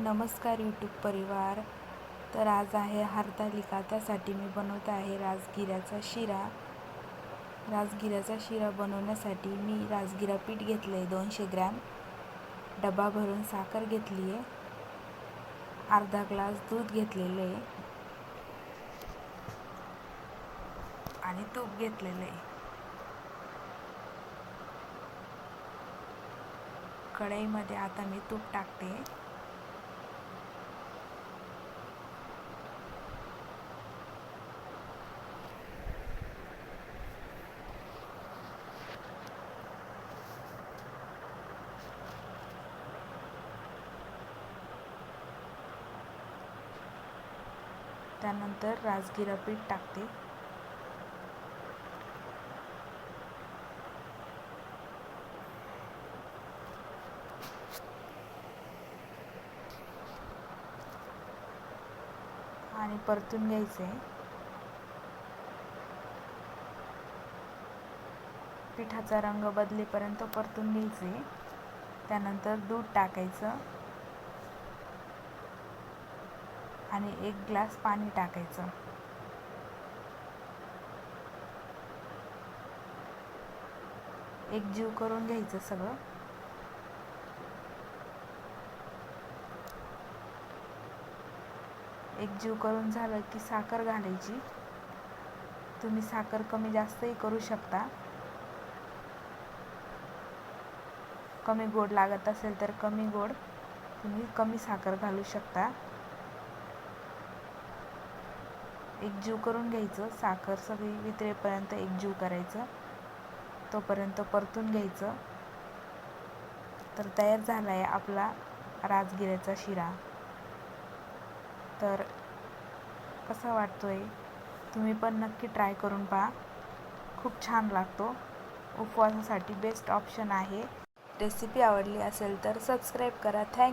नमस्कार यूट्यूब परिवार. तर आज आहे हरतालिका. त्यासाठी मी बनवत आहे राजगिऱ्याचा शिरा. राजगिऱ्याचा शिरा बनवण्यासाठी मी राजगिरा पीठ घेतलं आहे 200 ग्रॅम, डबा भरून साखर घेतली आहे, अर्धा ग्लास दूध घेतलेलं आहे आणि तूप घेतलेलं आहे. कढईमध्ये आता मी तूप टाकते. त्यानंतर राजगिरा पीठ टाकते. आणि परतून घ्यायचे. पिठाचा रंग बदलेपर्यंत परतून घ्यायचे. त्यानंतर दूध टाकायचं आणि 1 ग्लास पाणी टाकायचं. एकजीव करून घ्यायचं सगळं. एकजीव करून झालं की साखर घालायची. तुम्ही साखर कमी जास्तही करू शकता. कमी गोड लागत असेल तर कमी गोड तुम्ही कमी साखर घालू शकता. एकजीव करून घ्यायचं. साखर सगळी वितळेपर्यंत एकजीव करायचं. तोपर्यंत परतून घ्यायचं. तर तयार झाला आहे आपला राजगिऱ्याचा शिरा. तर कसा वाटतोय? तुम्ही पण नक्की ट्राय करून पहा. खूप छान लागतो. उपवासासाठी बेस्ट ऑप्शन आहे. रेसिपी आवडली असेल तर सबस्क्राईब करा. थँक्यू.